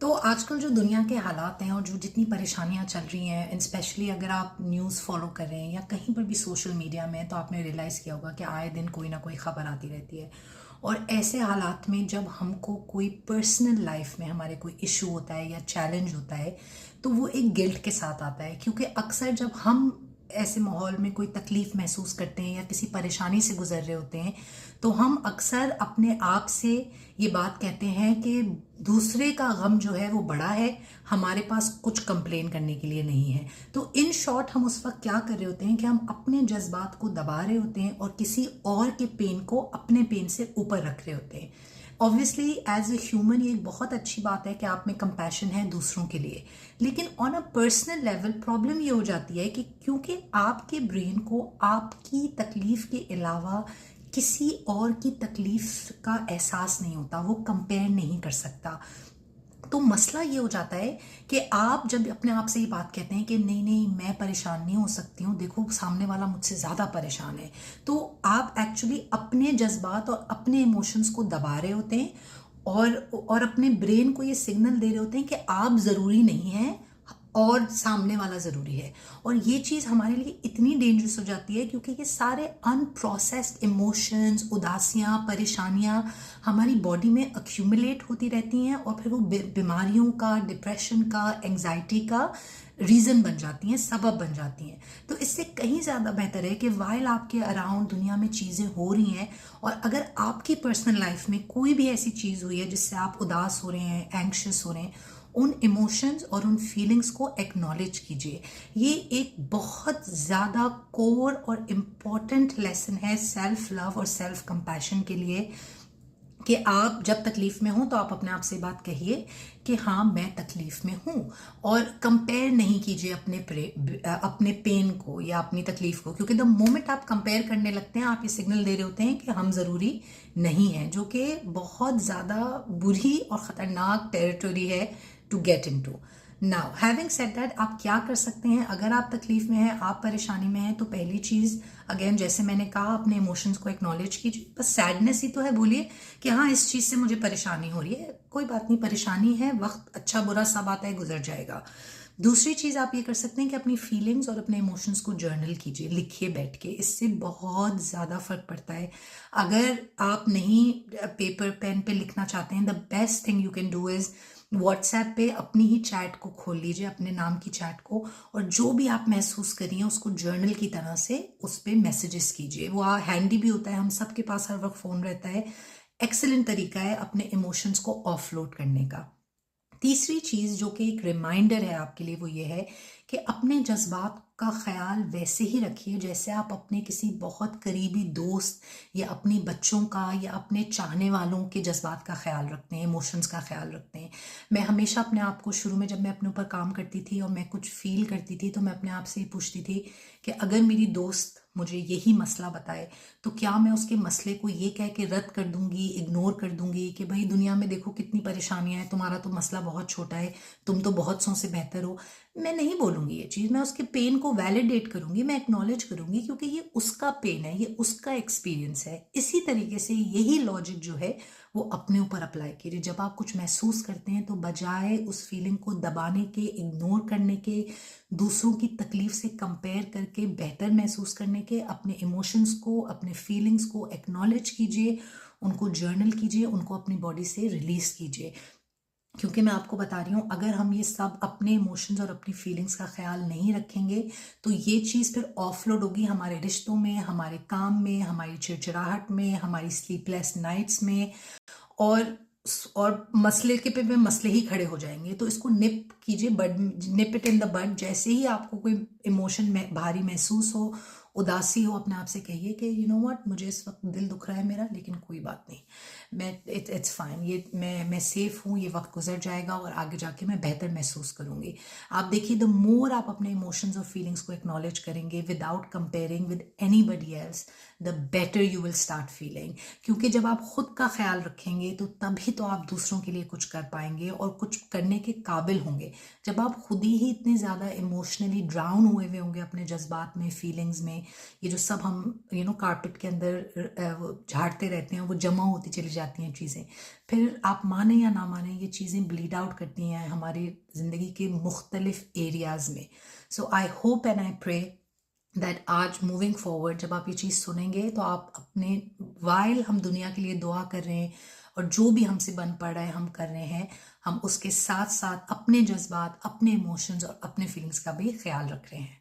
तो आजकल जो दुनिया के हालात हैं और जो जितनी परेशानियां चल रही हैं, स्पेशली अगर आप न्यूज़ फॉलो कर रहे हैं या कहीं पर भी सोशल मीडिया में, तो आपने रियलाइज़ किया होगा कि आए दिन कोई ना कोई ख़बर आती रहती है। और ऐसे हालात में जब हमको कोई पर्सनल लाइफ में हमारे कोई इशू होता है या चैलेंज होता है, तो वो एक गिल्ट के साथ आता है, क्योंकि अक्सर जब हम ऐसे माहौल में कोई तकलीफ महसूस करते हैं या किसी परेशानी से गुजर रहे होते हैं, तो हम अक्सर अपने आप से ये बात कहते हैं कि दूसरे का गम जो है वो बड़ा है, हमारे पास कुछ कंप्लेन करने के लिए नहीं है। तो इन शॉर्ट हम उस वक्त क्या कर रहे होते हैं कि हम अपने जज्बात को दबा रहे होते हैं और किसी और के पेन को अपने पेन से ऊपर रख रहे होते हैं। ऑब्वियसली एज ए ह्यूमन ये एक बहुत अच्छी बात है कि आप में कंपैशन है दूसरों के लिए, लेकिन on a personal level problem ये हो जाती है कि क्योंकि आपके ब्रेन को आपकी तकलीफ के अलावा किसी और की तकलीफ का एहसास नहीं होता, वो कंपेयर नहीं कर सकता। तो मसला ये हो जाता है कि आप जब अपने आप से ये बात कहते हैं कि नहीं नहीं मैं परेशान नहीं हो सकती हूँ, देखो सामने वाला मुझसे ज़्यादा परेशान है, तो आप एक्चुअली अपने जज्बात और अपने इमोशंस को दबा रहे होते हैं और अपने ब्रेन को ये सिग्नल दे रहे होते हैं कि आप ज़रूरी नहीं हैं और सामने वाला ज़रूरी है। और ये चीज़ हमारे लिए इतनी डेंजरस हो जाती है क्योंकि ये सारे अनप्रोसेस्ड इमोशंस, उदासियाँ, परेशानियाँ हमारी बॉडी में अक्यूमुलेट होती रहती हैं और फिर वो बीमारियों का, डिप्रेशन का, एंग्जाइटी का रीज़न बन जाती हैं, सबब बन जाती हैं। तो इससे कहीं ज़्यादा बेहतर है कि वाइल आपके अराउंड दुनिया में चीज़ें हो रही हैं और अगर आपकी पर्सनल लाइफ में कोई भी ऐसी चीज़ हुई है जिससे आप उदास हो रहे हैं, एंग्शियस हो रहे हैं, उन इमोशंस और उन फीलिंग्स को एक्नॉलेज कीजिए। ये एक बहुत ज़्यादा कोर और इम्पॉर्टेंट लेसन है सेल्फ लव और सेल्फ कंपैशन के लिए कि आप जब तकलीफ में हो तो आप अपने आप से बात कहिए कि हाँ मैं तकलीफ में हूँ, और कंपेयर नहीं कीजिए अपने पेन को या अपनी तकलीफ को, क्योंकि द मोमेंट आप कंपेयर करने लगते हैं आप ये सिग्नल दे रहे होते हैं कि हम ज़रूरी नहीं हैं, जो कि बहुत ज़्यादा बुरी और ख़तरनाक टेरिटरी है to get into. Now having said that, आप क्या कर सकते हैं अगर आप तकलीफ में हैं, आप परेशानी में हैं? तो पहली चीज़, अगेन जैसे मैंने कहा, अपने इमोशंस को एक्नॉलेज कीजिए। बस सैडनेस ही तो है, बोलिए कि हाँ इस चीज़ से मुझे परेशानी हो रही है, कोई बात नहीं, परेशानी है, वक्त अच्छा बुरा सब आता है, गुजर जाएगा। दूसरी चीज़ आप ये कर सकते हैं कि अपनी फीलिंग्स और अपने इमोशंस को जर्नल कीजिए, लिखिए बैठ के, इससे बहुत ज़्यादा फर्क पड़ता है। अगर आप नहीं पेपर पेन पे लिखना चाहते हैं, the best thing you can do is WhatsApp पे अपनी ही चैट को खोल लीजिए, अपने नाम की चैट को, और जो भी आप महसूस करिए उसको जर्नल की तरह से उस पर मैसेजेस कीजिए। वो हैंडी भी होता है, हम सबके पास हर वक्त फ़ोन रहता है, एक्सेलेंट तरीका है अपने इमोशंस को ऑफलोड करने का। तीसरी चीज़ जो कि एक रिमाइंडर है आपके लिए, वो ये है कि अपने जज्बात का ख्याल वैसे ही रखिए जैसे आप अपने किसी बहुत करीबी दोस्त या अपनी बच्चों का या अपने चाहने वालों के जज्बात का ख्याल रखते हैं, इमोशंस का ख्याल रखते हैं। मैं हमेशा अपने आप को, शुरू में जब मैं अपने ऊपर काम करती थी और मैं कुछ फील करती थी, तो मैं अपने आप से ही पूछती थी कि अगर मेरी दोस्त मुझे यही मसला बताए तो क्या मैं उसके मसले को ये कह के रद्द कर दूंगी, इग्नोर कर दूंगी कि भाई दुनिया में देखो कितनी परेशानियां हैं, तुम्हारा तो मसला बहुत छोटा है, तुम तो बहुत सौ से बेहतर हो। मैं नहीं बोलूंगी ये चीज़, मैं उसके पेन को वैलिडेट करूंगी, मैं एक्नॉलेज करूंगी, क्योंकि ये उसका पेन है, ये उसका एक्सपीरियंस है। इसी तरीके से यही लॉजिक जो है वो अपने ऊपर अप्लाई कीजिए। जब आप कुछ महसूस करते हैं तो बजाय उस फीलिंग को दबाने के, इग्नोर करने के, दूसरों की तकलीफ से कंपेयर करके बेहतर महसूस करने के, अपने इमोशंस को, अपने फीलिंग्स को एक्नॉलेज कीजिए, उनको जर्नल कीजिए, उनको अपनी बॉडी से रिलीज कीजिए। क्योंकि मैं आपको बता रही हूँ, अगर हम ये सब अपने इमोशंस और अपनी फीलिंग्स का ख्याल नहीं रखेंगे तो ये चीज़ फिर ऑफलोड होगी हमारे रिश्तों में, हमारे काम में, हमारी चिड़चिड़ाहट में, हमारी स्लीपलेस नाइट्स में, और मसले के पे मसले ही खड़े हो जाएंगे। तो इसको निप कीजिए, बड निप इट इन द बड। जैसे ही आपको कोई इमोशन में भारी महसूस हो, उदासी हो, अपने आप से कहिए कि यू नो व्हाट, मुझे इस वक्त दिल दुख रहा है मेरा, लेकिन कोई बात नहीं, मैं इट्स फाइन, ये मैं सेफ हूँ, ये वक्त गुजर जाएगा और आगे जाके मैं बेहतर महसूस करूँगी। आप देखिए, द मोर आप अपने इमोशंस और फीलिंग्स को एक्नॉलेज करेंगे without comparing with anybody else, the better you will start feeling. क्योंकि जब आप खुद का ख्याल रखेंगे तो तभी तो आप दूसरों के लिए कुछ कर पाएंगे और कुछ करने के काबिल होंगे। जब आप खुद ही इतने ज़्यादा इमोशनली ड्राउन हुए हुए होंगे अपने जज्बात में, फीलिंग्स में, ये जो सब हम कारपेट के अंदर वो झाड़ते रहते हैं, वो जमा होती चली जाती हैं चीज़ें, फिर आप माने या ना माने ये चीज़ें ब्लीड आउट करती हैं हमारी ज़िंदगी के मुख्तलिफ एरियाज़ में. So I hope and I pray that आज मूविंग फॉरवर्ड जब आप ये चीज़ सुनेंगे तो आप अपने वाइल हम दुनिया के लिए दुआ कर रहे हैं और जो भी हमसे बन पड़ रहा है हम कर रहे हैं, हम उसके साथ साथ अपने जज्बात, अपने इमोशंस और अपने फीलिंग्स का भी ख्याल रख रहे हैं.